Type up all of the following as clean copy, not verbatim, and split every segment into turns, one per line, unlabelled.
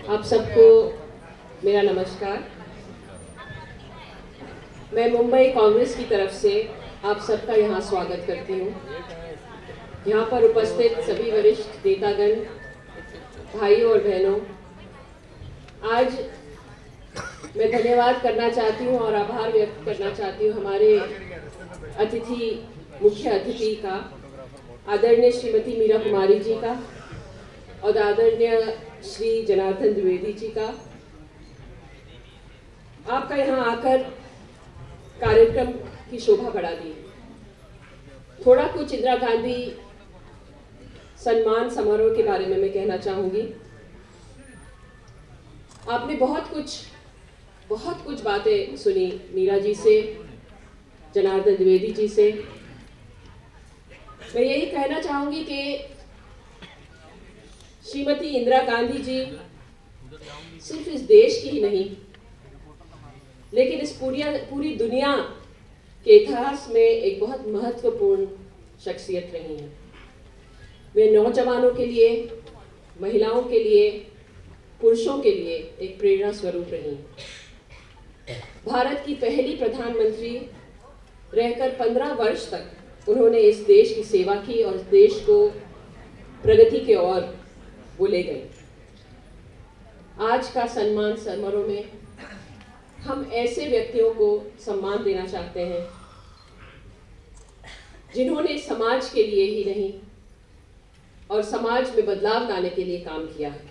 आप सबको मेरा नमस्कार। मैं मुंबई कांग्रेस की तरफ से आप सबका यहाँ स्वागत करती हूँ। यहाँ पर उपस्थित सभी वरिष्ठ नेतागण, भाइयों और बहनों, आज मैं धन्यवाद करना चाहती हूँ और आभार व्यक्त करना चाहती हूँ हमारे मुख्य अतिथि का, आदरणीय श्रीमती मीरा कुमारी जी का और आदरणीय श्री जनार्दन द्विवेदी जी का। आपका यहाँ आकर कार्यक्रम की शोभा बढ़ा दी। थोड़ा कुछ इंदिरा गांधी सम्मान समारोह के बारे में मैं कहना चाहूंगी। आपने बहुत कुछ बातें सुनी मीरा जी से, जनार्दन द्विवेदी जी से। मैं यही कहना चाहूंगी कि श्रीमती इंदिरा गांधी जी सिर्फ इस देश की ही नहीं, लेकिन इस पूरी दुनिया के इतिहास में एक बहुत महत्वपूर्ण शख्सियत रही हैं। वे नौजवानों के लिए, महिलाओं के लिए, पुरुषों के लिए एक प्रेरणा स्वरूप रही। भारत की पहली प्रधानमंत्री रहकर 15 वर्ष तक उन्होंने इस देश की सेवा की और इस देश को प्रगति के ओर वो ले गए। आज का सम्मान समारोह में हम ऐसे व्यक्तियों को सम्मान देना चाहते हैं जिन्होंने समाज के लिए ही नहीं और समाज में बदलाव लाने के लिए काम किया है।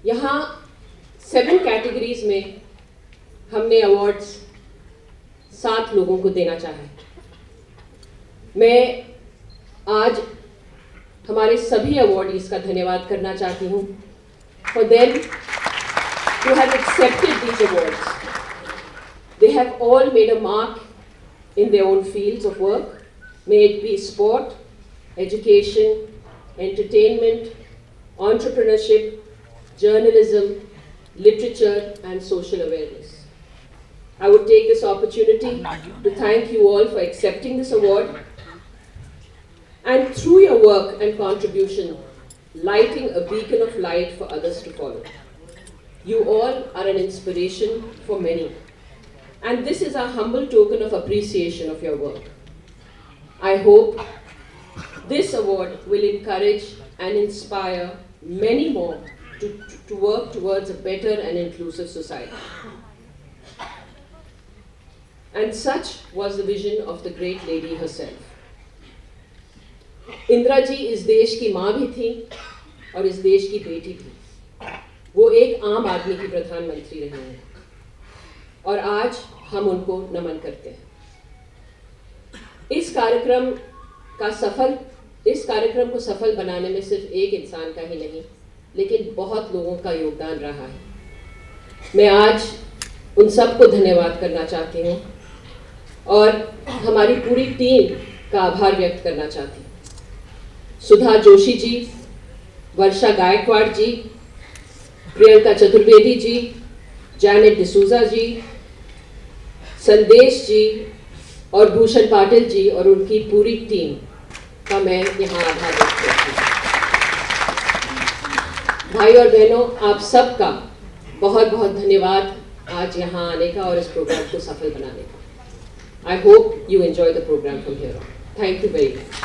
यहाँ 7 कैटेगरीज में हमने अवार्ड्स 7 लोगों को देना चाहा। मैं आज हमारे सभी अवार्डीज का धन्यवाद करना चाहती हूँ for them who have accepted these awards. They have all made a mark in their own fields of work, may it be sport, education, entertainment, entrepreneurship, journalism, literature, and social awareness. I would take this opportunity to thank you all for accepting this award and through your work and contribution, lighting a beacon of light for others to follow. You all are an inspiration for many, and this is a humble token of appreciation of your work. I hope this award will encourage and inspire many more to work towards a better and inclusive society. And such was the vision of the great lady herself. Indira ji इस देश की माँ भी थी और इस देश की बेटी भी। वो एक आम आदमी की प्रधानमंत्री रही हैं और आज हम उनको नमन करते हैं। इस कार्यक्रम को सफल बनाने में सिर्फ एक इंसान का ही नहीं, लेकिन बहुत लोगों का योगदान रहा है। मैं आज उन सबको धन्यवाद करना चाहती हूँ और हमारी पूरी टीम का आभार व्यक्त करना चाहती हूँ। सुधा जोशी जी, वर्षा गायकवाड़ जी, प्रियंका चतुर्वेदी जी, जैनेट डिसूजा जी, संदेश जी और भूषण पाटिल जी और उनकी पूरी टीम का मैं यहाँ आभार व्यक्त करती हूँ। भाई और बहनों, आप सबका बहुत बहुत धन्यवाद आज यहाँ आने का और इस प्रोग्राम को सफल बनाने का। I hope you enjoy the program from here on. Thank you very much.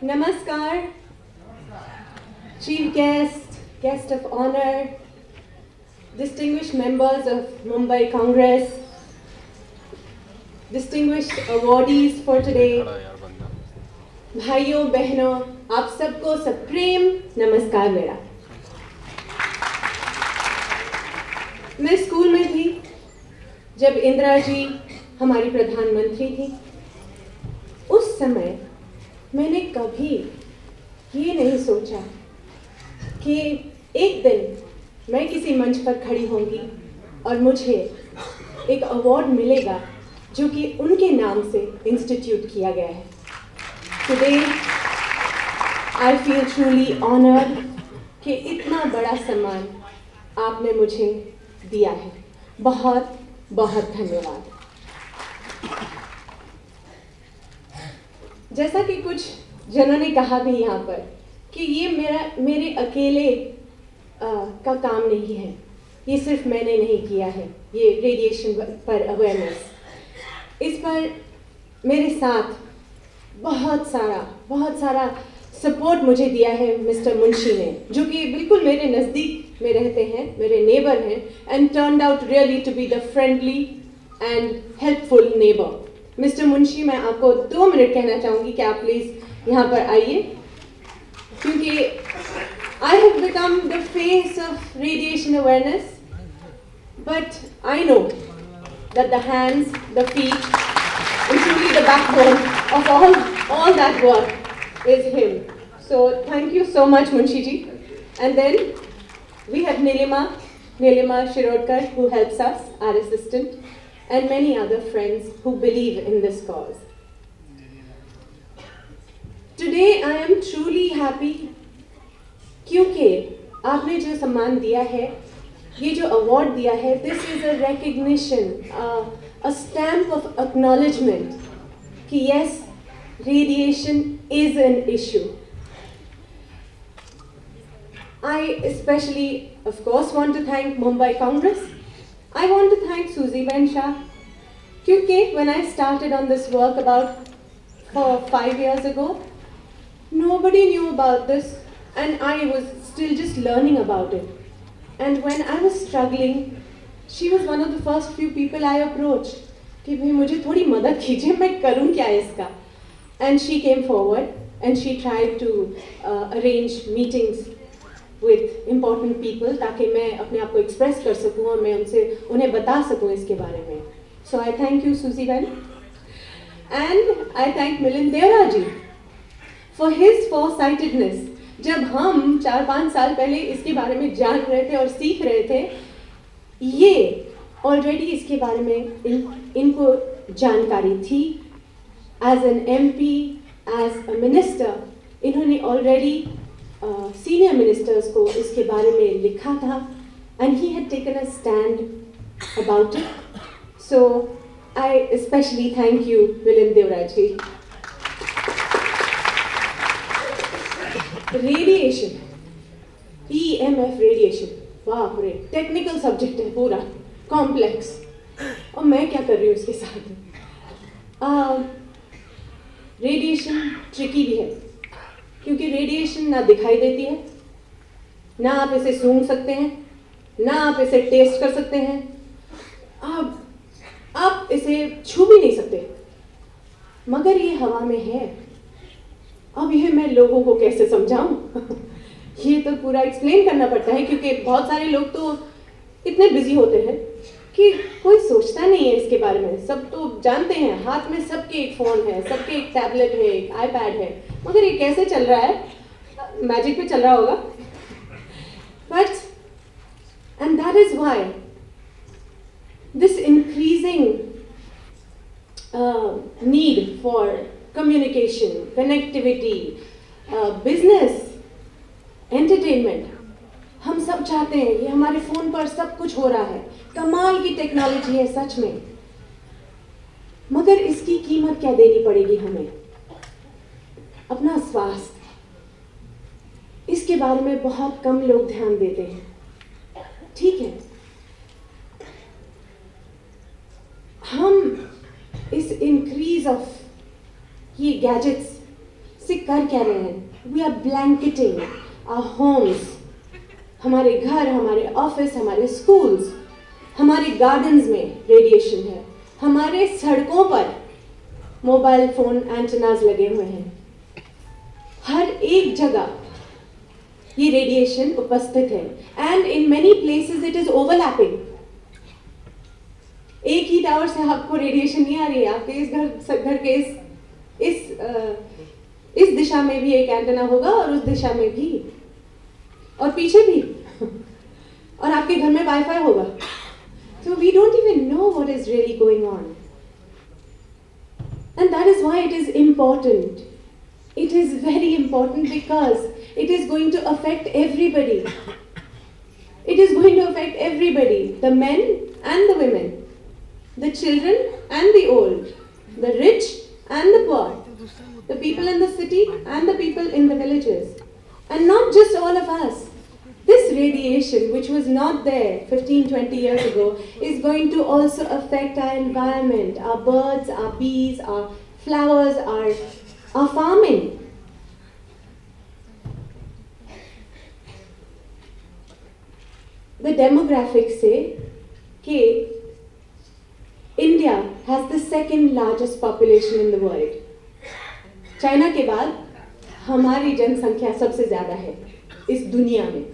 Namaskar, Chief Guest of Honor, distinguished members of Mumbai Congress, distinguished awardees for today, भाइयों बहनों, आप सबको सप्रेम नमस्कार मेरा। मैं स्कूल में थी जब इंदिरा जी हमारी प्रधानमंत्री थी, उस समय मैंने कभी ये नहीं सोचा कि एक दिन मैं किसी मंच पर खड़ी होंगी और मुझे एक अवार्ड मिलेगा जो कि उनके नाम से इंस्टीट्यूट किया गया है। Today I feel truly honoured कि इतना बड़ा सम्मान आपने मुझे दिया है। बहुत बहुत धन्यवाद। जैसा कि कुछ जनों ने कहा भी यहाँ पर कि ये मेरे अकेले का काम नहीं है, ये सिर्फ मैंने नहीं किया है। ये रेडिएशन पर अवेयरनेस, इस पर मेरे साथ बहुत सारा सपोर्ट मुझे दिया है मिस्टर मुंशी ने, जो कि बिल्कुल मेरे नज़दीक में रहते हैं, मेरे नेबर हैं, and turned out really to be the friendly and helpful neighbour. Mister Munshi, मैं आपको 2 मिनट कहना चाहूँगी कि आप प्लीज़ यहाँ पर आइए, क्योंकि I have become the face of radiation awareness, but I know that the hands, the feet, and truly the backbone of all that work is him. So thank you so much, Munshi ji. And then we have Nilima Shirodkar, who helps us, our assistant, and many other friends who believe in this cause. Today I am truly happy क्योंकि आपने जो सम्मान दिया है, ये जो award दिया है, this is a recognition, a stamp of acknowledgement कि yes, radiation is an issue. I especially, of course, want to thank Mumbai Congress. I want to thank Suzy Ben Shah, क्योंकि when I started on this work about 5 years ago, nobody knew about this and I was still just learning about it. And when I was struggling, she was one of the first few people I approached कि भाई मुझे थोड़ी मदद कीजिए, मैं करूँ क्या इसका. And she came forward and she tried to arrange meetings with important people ताकि मैं अपने आप को express कर सकूँ और मैं उन्हें बता सकूँ इसके बारे में. So I thank you, Suzy Ben, and I thank Milind Devra ji for his foresightedness. जब हम 4-5 साल पहले इसके बारे में जान रहे थे और सीख रहे थे, ये ऑलरेडी इसके बारे में इनको जानकारी थी. As an MP, as a minister, इन्होंने ऑलरेडी सीनियर मिनिस्टर्स को इसके बारे में लिखा था, and he had taken a stand about it. So I specially thank you Milind Deora ji. Radiation, EMF radiation, बाप रे, टेक्निकल सब्जेक्ट है, पूरा कॉम्प्लेक्स, और मैं क्या कर रही हूँ इसके साथ. रेडिएशन ट्रिकी भी है, क्योंकि रेडिएशन ना दिखाई देती है, ना आप इसे सूंघ सकते हैं, ना आप इसे टेस्ट कर सकते हैं, आप इसे छू भी नहीं सकते, मगर ये हवा में है. अब यह मैं लोगों को कैसे समझाऊं? ये तो पूरा एक्सप्लेन करना पड़ता है, क्योंकि बहुत सारे लोग तो इतने बिजी होते हैं कि कोई सोचता नहीं है इसके बारे में. सब तो जानते हैं, हाथ में सबके एक फ़ोन है, सबके एक टैबलेट है, एक iPad है, मगर ये कैसे चल रहा है? मैजिक पे चल रहा होगा. But and that is why this increasing need for communication, connectivity, business, entertainment, हम सब चाहते हैं. ये हमारे फ़ोन पर सब कुछ हो रहा है, कमाल की टेक्नोलॉजी है सच में, मगर इसकी कीमत क्या देनी पड़ेगी हमें? अपना स्वास्थ्य. इसके बारे में बहुत कम लोग ध्यान देते हैं. ठीक है, हम इस इंक्रीज ऑफ ये गैजेट्स से कर क्या रहे हैं? We are blanketing our homes, हमारे घर, हमारे ऑफिस, हमारे स्कूल्स, हमारे गार्डन्स में रेडिएशन है, हमारे सड़कों पर मोबाइल फोन एंटेनाज लगे हुए हैं, हर एक जगह ये रेडिएशन उपस्थित है. And in many places it is overlapping. एक ही टावर से आपको रेडिएशन नहीं आ रही है, आपके इस घर के इस दिशा में भी एक एंटेना होगा और उस दिशा में भी और पीछे भी और आपके घर में वाईफाई होगा. So we don't even know what is really going on. And that is why it is important. It is very important because it is going to affect everybody. It is going to affect everybody, the men and the women, the children and the old, the rich and the poor, the people in the city and the people in the villages. And not just all of us. This radiation, which was not there 15-20 years ago, is going to also affect our environment, our birds, our bees, our flowers, our farming. The demographics say that India has the second largest population in the world. China के बाद हमारी जनसंख्या सबसे ज़्यादा है इस दुनिया में,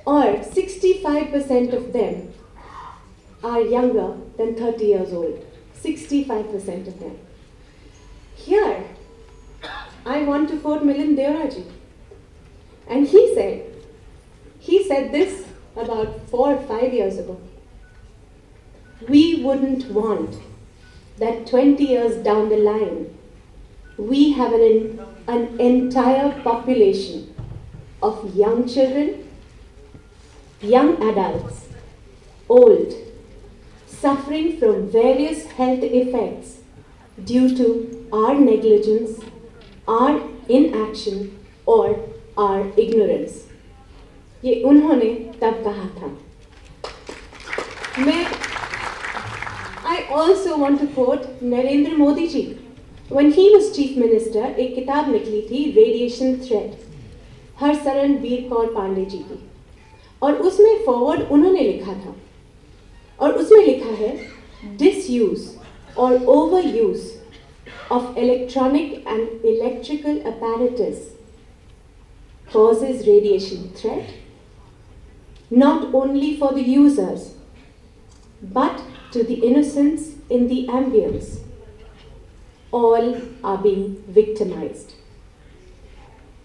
और 65% of them are younger than 30 years old. 65% of them. Here, I want to quote Milind Deoraji, and he said this about 4 or 5 years ago. We wouldn't want that 20 years down the line, we have an entire population of young children, young adults, old, suffering from various health effects due to our negligence, our inaction, or our ignorance. ये उन्होंने तब कहा था. I also want to quote Narendra Modi ji. When he was chief minister, एक किताब निकली थी Radiation Threat, Harsharan वीर कौर पांडे जी की, और उसमें फॉरवर्ड उन्होंने लिखा था, और उसमें लिखा है disuse or overuse of electronic and electrical apparatus causes radiation threat not only for the users but to the innocents in the ambience. All are being victimized.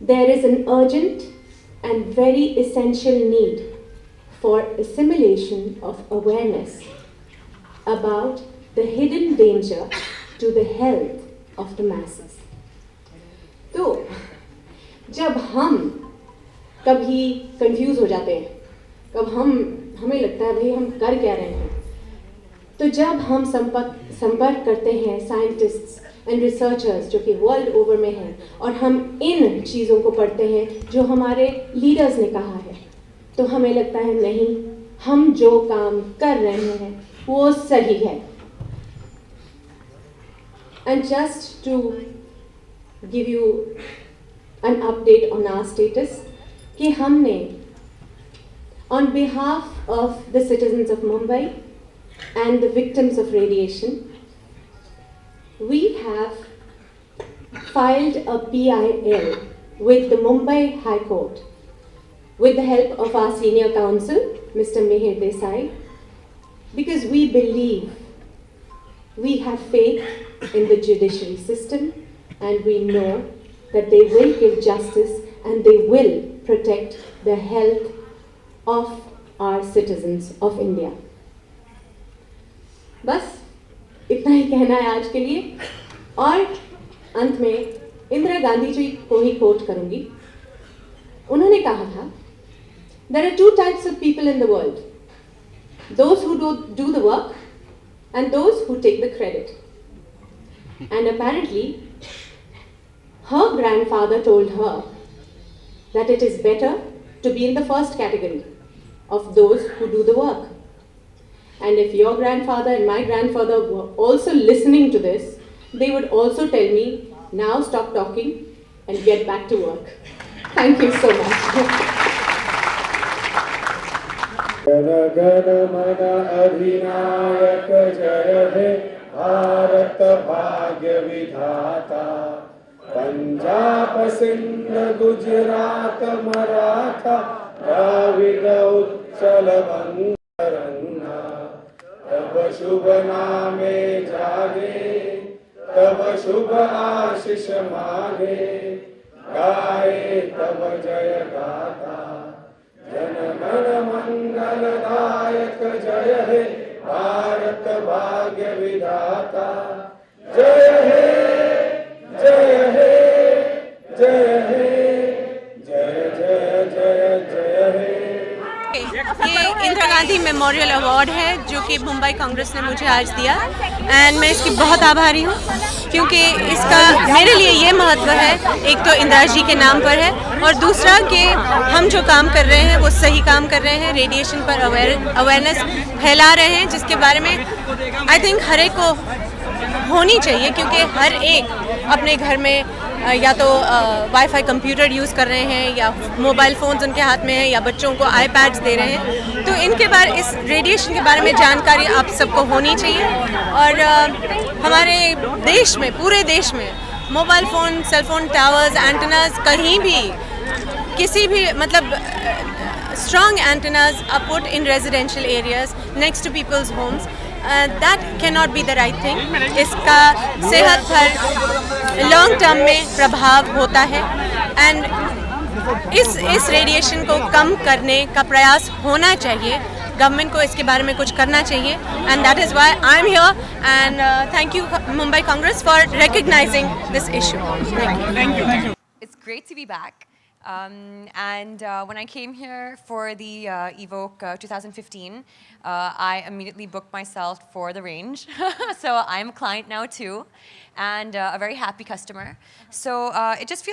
There is an urgent and very essential need for assimilation of awareness about the hidden danger to the health of the masses. तो जब हम कभी confuse हो जाते हैं, कब हमें लगता है भाई हम कर क्या रहे हैं, तो जब हम संपर्क करते हैं साइंटिस्ट्स एंड रिसर्चर्स जो कि वर्ल्ड ओवर में हैं, और हम इन चीज़ों को पढ़ते हैं जो हमारे लीडर्स ने कहा है, तो हमें लगता है नहीं, हम जो काम कर रहे हैं वो सही है. And just to give you an update on our status, कि हमने on behalf of the citizens of Mumbai and the victims of radiation, we have filed a PIL with the Mumbai High Court with the help of our senior counsel, Mr. Mihir Desai, because we believe, we have faith in the judiciary system, and we know that they will give justice and they will protect the health of our citizens of India. बस इतना ही कहना है आज के लिए, और अंत में इंदिरा गांधी जी को ही कोट करूंगी. उन्होंने कहा था, there are two types of people in the world, those who do the work and those who take the credit. And apparently her grandfather told her that it is better to be in the first category of those who do the work. And if your grandfather and my grandfather were also listening to this, they would also tell me, now stop talking and get back to work. Thank you so much.
Jana Gana मन अधिनायक जय हे भारत भाग्य विधाता. पंजाब सिंध गुजरात मराठा द्राविड उत्कल बंग रंगा. तब शुभ नामे जागे, तब शुभ आशीष मांगे, गाए तब जय गाथा। जन गण मंगलदायक जय हे भारत भाग्य विधाता। जय हे जय हे जय हे जय जय जय जय हे।
ये इंदिरा गांधी मेमोरियल अवार्ड है जो कि मुंबई कांग्रेस ने मुझे आज दिया एंड मैं इसकी बहुत आभारी हूँ क्योंकि इसका मेरे लिए ये महत्व है, एक तो इंदिरा जी के नाम पर है और दूसरा कि हम जो काम कर रहे हैं वो सही काम कर रहे हैं, रेडिएशन पर अवेयरनेस फैला रहे हैं जिसके बारे में आई थिंक हर एक को होनी चाहिए क्योंकि हर एक अपने घर में या तो वाईफाई कंप्यूटर यूज़ कर रहे हैं या मोबाइल फ़ोन्स उनके हाथ में है या बच्चों को आईपैड्स दे रहे हैं, तो इनके बारे इस रेडिएशन के बारे में जानकारी आप सबको होनी चाहिए। और हमारे देश में, पूरे देश में mobile phone, cellphone towers, antennas कहीं भी किसी भी मतलब strong antennas are put in residential areas next to people's homes. That cannot be the right thing. इसका सेहत पर लॉन्ग टर्म में प्रभाव होता है एंड इस रेडिएशन को कम करने का प्रयास होना चाहिए। गवर्नमेंट को इसके बारे में कुछ करना चाहिए and that is why I am here and thank you Mumbai Congress for recognising this issue. Thank you.
It's great to be back. And when I came here for the Evoke 2015, I immediately booked myself for the range. So I'm a client now too, and a very happy customer. So it just feels